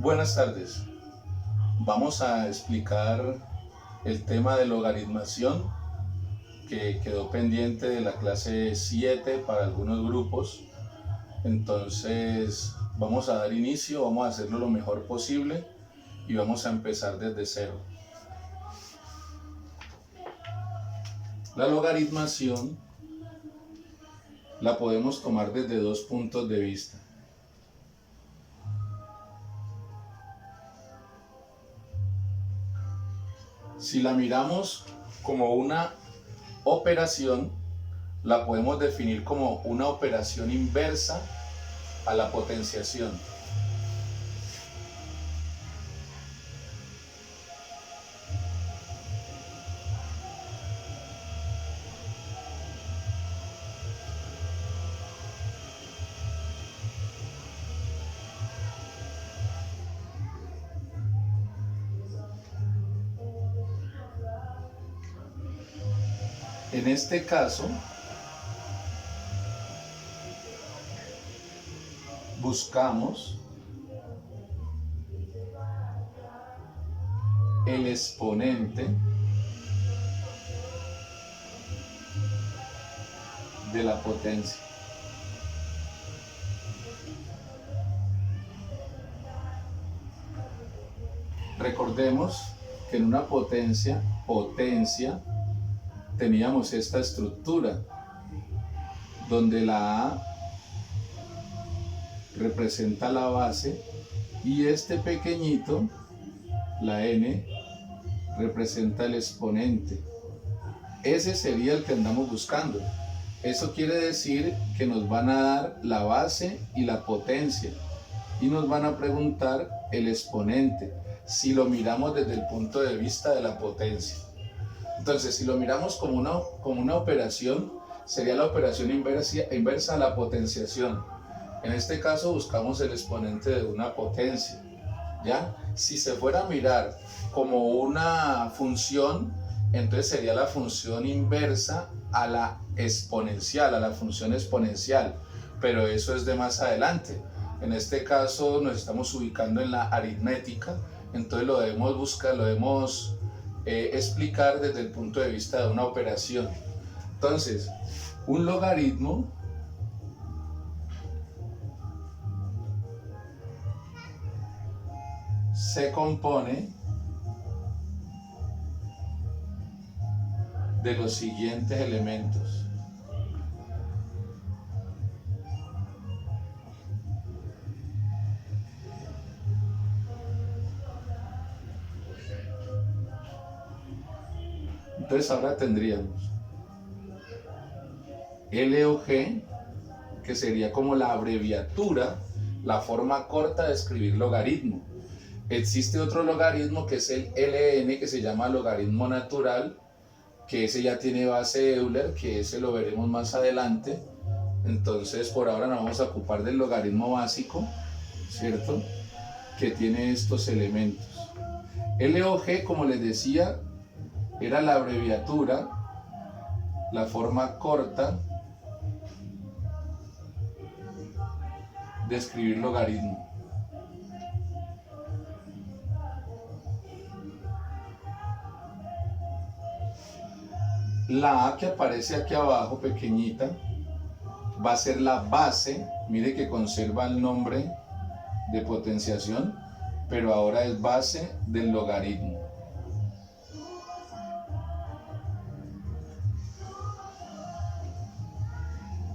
Buenas tardes. Vamos a explicar el tema de logaritmación que quedó pendiente de la clase 7 para algunos grupos. Entonces vamos a dar inicio, vamos a hacerlo lo mejor posible y vamos a empezar desde cero. La logaritmación la podemos tomar desde dos puntos de vista. Si la miramos como una operación, la podemos definir como una operación inversa a la potenciación. En este caso, buscamos el exponente de la potencia. Recordemos que en una potencia teníamos esta estructura donde la A representa la base y este pequeñito, la N, representa el exponente. Ese sería el que andamos buscando. Eso quiere decir que nos van a dar la base y la potencia y nos van a preguntar el exponente si lo miramos desde el punto de vista de la potencia. Entonces, si lo miramos como una operación, sería la operación inversa a la potenciación. En este caso buscamos el exponente de una potencia, ¿ya? Si se fuera a mirar como una función, entonces sería la función inversa a la exponencial, a la función exponencial, pero eso es de más adelante. En este caso nos estamos ubicando en la aritmética, entonces lo debemos buscar, lo debemos explicar desde el punto de vista de una operación. Entonces, un logaritmo se compone de los siguientes elementos. Entonces ahora tendríamos L o G, que sería como la abreviatura, la forma corta de escribir logaritmo. Existe otro logaritmo que es el Ln, que se llama logaritmo natural, que ese ya tiene base de Euler, que ese lo veremos más adelante. Entonces por ahora nos vamos a ocupar del logaritmo básico, ¿cierto? Que tiene estos elementos. L o G, como les decía, era la abreviatura, la forma corta de escribir logaritmo. La A que aparece aquí abajo, pequeñita, va a ser la base. Mire que conserva el nombre de potenciación, pero ahora es base del logaritmo.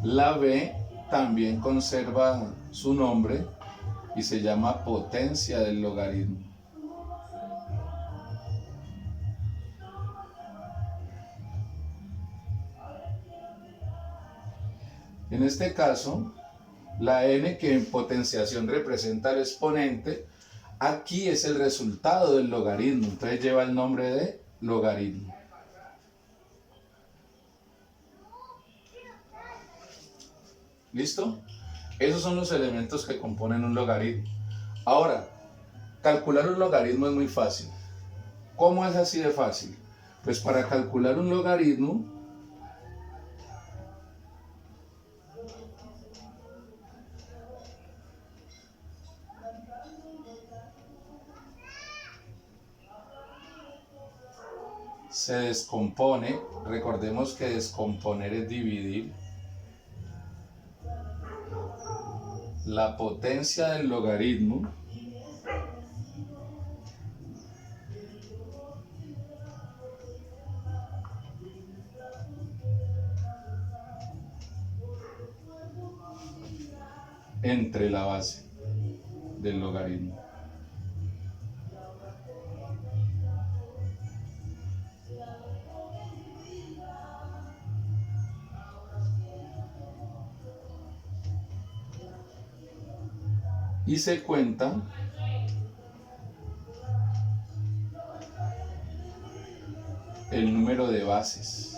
La B también conserva su nombre y se llama potencia del logaritmo. En este caso, la N, que en potenciación representa el exponente, aquí es el resultado del logaritmo, entonces lleva el nombre de logaritmo. ¿Listo? Esos son los elementos que componen un logaritmo. Ahora, calcular un logaritmo es muy fácil. ¿Cómo es así de fácil? Pues para calcular un logaritmo, se descompone. Recordemos que descomponer es dividir. La potencia del logaritmo entre la base del logaritmo. Y se cuenta el número de bases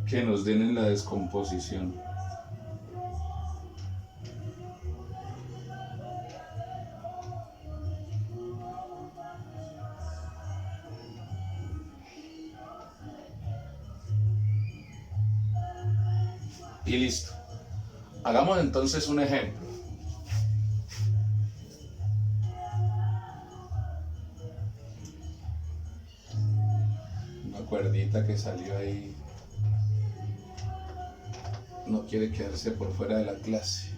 que nos den en la descomposición. Y listo. Hagamos entonces un ejemplo. Una cuerdita que salió ahí no quiere quedarse por fuera de la clase.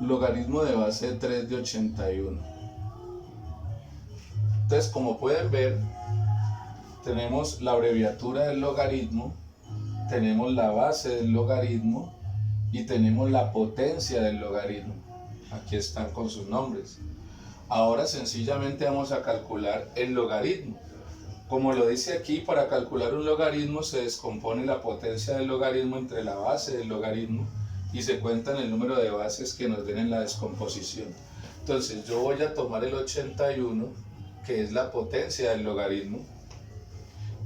Logaritmo de base de 3 de 81. Entonces, como pueden ver, tenemos la abreviatura del logaritmo, tenemos la base del logaritmo y tenemos la potencia del logaritmo. Aquí están con sus nombres. Ahora sencillamente vamos a calcular el logaritmo. Como lo dice aquí, para calcular un logaritmo se descompone la potencia del logaritmo entre la base del logaritmo y se cuentan el número de bases que nos den en la descomposición. Entonces yo voy a tomar el 81, que es la potencia del logaritmo,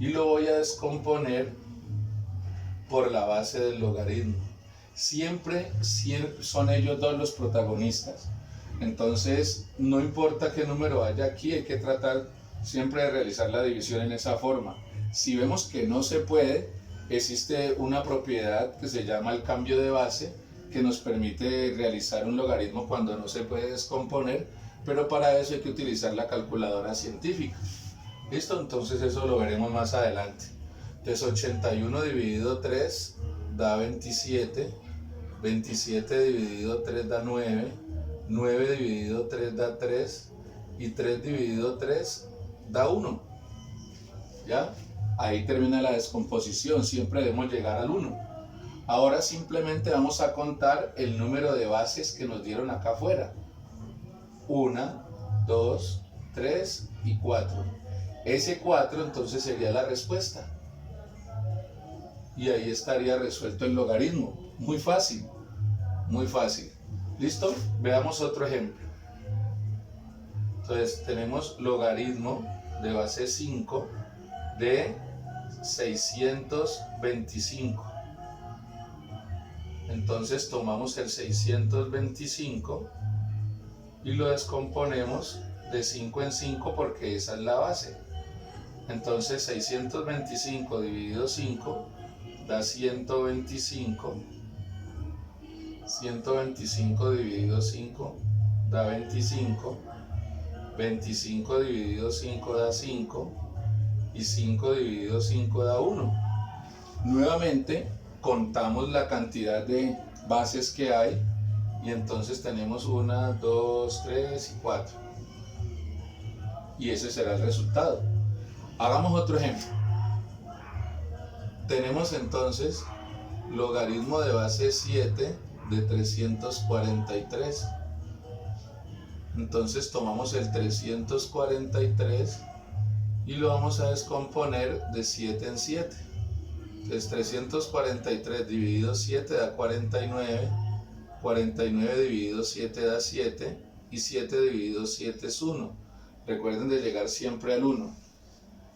y lo voy a descomponer por la base del logaritmo. Siempre son ellos dos los protagonistas. Entonces, no importa qué número haya aquí, hay que tratar siempre de realizar la división en esa forma. Si vemos que no se puede, existe una propiedad que se llama el cambio de base, que nos permite realizar un logaritmo cuando no se puede descomponer, pero para eso hay que utilizar la calculadora científica. ¿Listo? Entonces eso lo veremos más adelante. Entonces 81 dividido 3 da 27, 27 dividido 3 da 9, 9 dividido 3 da 3 y 3 dividido 3 da 1. ¿Ya? Ahí termina la descomposición, siempre debemos llegar al 1. Ahora simplemente vamos a contar el número de bases que nos dieron acá afuera. 1, 2, 3 y 4. Ese 4 entonces sería la respuesta. Y ahí estaría resuelto el logaritmo. Muy fácil, muy fácil. ¿Listo? Veamos otro ejemplo. Entonces tenemos logaritmo de base 5 de 625. Entonces tomamos el 625 y lo descomponemos de 5 en 5 porque esa es la base. Entonces 625 dividido 5 da 125. 125 dividido 5 da 25. 25 dividido 5 da 5. Y 5 dividido 5 da 1. Nuevamente contamos la cantidad de bases que hay y entonces tenemos 1, 2, 3 y 4. Y ese será el resultado. Hagamos otro ejemplo. Tenemos entonces logaritmo de base 7 de 343. Entonces tomamos el 343 y lo vamos a descomponer de 7 en 7. Entonces 343 dividido 7 da 49, 49 dividido 7 da 7 y 7 dividido 7 es 1. Recuerden de llegar siempre al 1.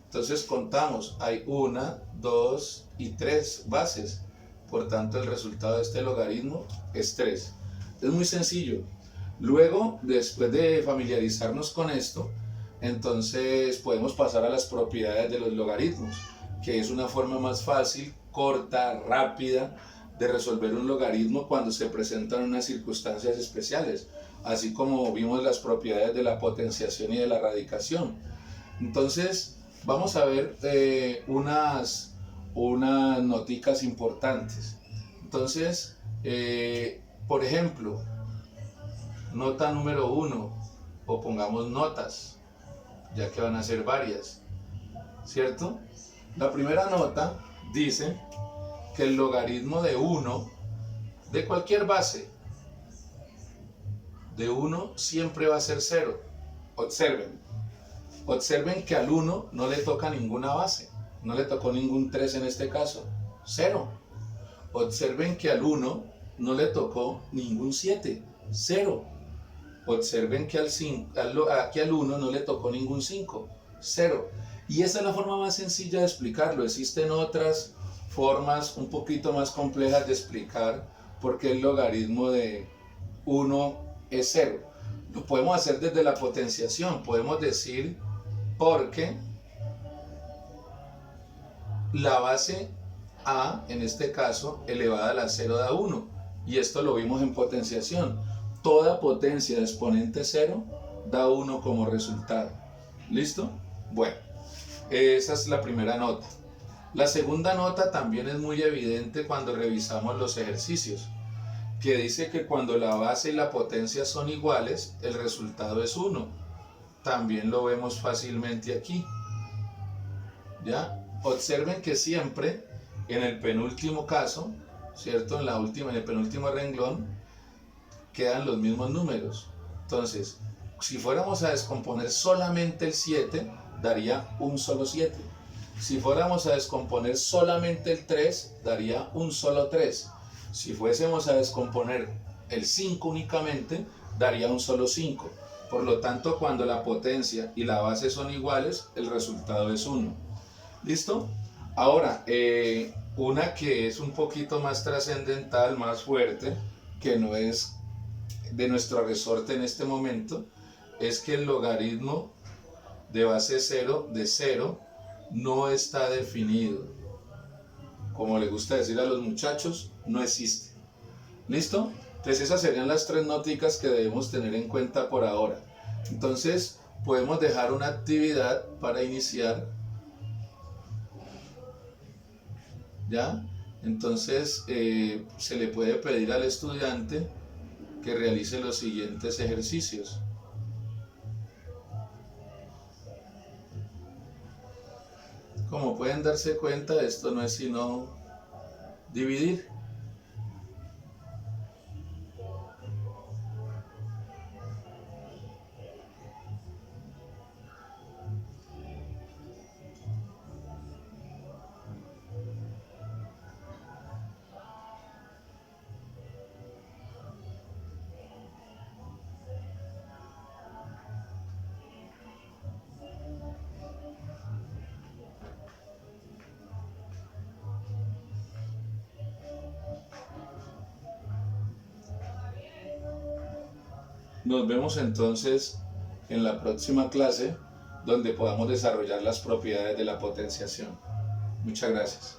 Entonces contamos, hay 1, 2 y 3 bases. Por tanto, el resultado de este logaritmo es 3. Es muy sencillo. Luego, después de familiarizarnos con esto, entonces podemos pasar a las propiedades de los logaritmos, que es una forma más fácil corta, rápida de resolver un logaritmo cuando se presentan unas circunstancias especiales, así como vimos las propiedades de la potenciación y de la radicación. Entonces, vamos a ver unas noticas importantes. Entonces, por ejemplo, nota número 1, o pongamos notas, ya que van a ser varias, ¿cierto? La primera nota dice que el logaritmo de 1, de cualquier base, de 1 siempre va a ser 0. Observen que al 1 no le toca ninguna base, no le tocó ningún 3 en este caso, 0. Observen que al 1 no le tocó ningún 7, 0. Observen que aquí al 1 no le tocó ningún 5, 0. Y esa es la forma más sencilla de explicarlo. Existen otras formas un poquito más complejas de explicar por qué el logaritmo de 1 es 0. Lo podemos hacer desde la potenciación. Podemos decir porque la base a, en este caso, elevada a la 0 da 1. Y esto lo vimos en potenciación. Toda potencia de exponente 0 da 1 como resultado. ¿Listo? Bueno, esa es la primera nota. La segunda nota también es muy evidente cuando revisamos los ejercicios, que dice que cuando la base y la potencia son iguales, el resultado es 1. También lo vemos fácilmente aquí. ¿Ya? Observen que siempre en el penúltimo caso, ¿cierto? En el penúltimo renglón, quedan los mismos números. Entonces, si fuéramos a descomponer solamente el 7, daría un solo 7. Si fuéramos a descomponer solamente el 3, daría un solo 3. Si fuésemos a descomponer el 5 únicamente, daría un solo 5. Por lo tanto, cuando la potencia y la base son iguales, el resultado es 1. ¿Listo? Ahora, una que es un poquito más trascendental, más fuerte, que no es de nuestro resorte en este momento, es que el logaritmo de base 0 de 0 no está definido. Como le gusta decir a los muchachos, no existe. ¿Listo? Entonces esas serían las 3 nóticas que debemos tener en cuenta por ahora. Entonces podemos dejar una actividad para iniciar. ¿Ya? Entonces se le puede pedir al estudiante que realice los siguientes ejercicios. Como pueden darse cuenta, esto no es sino dividir. Nos vemos entonces en la próxima clase donde podamos desarrollar las propiedades de la potenciación. Muchas gracias.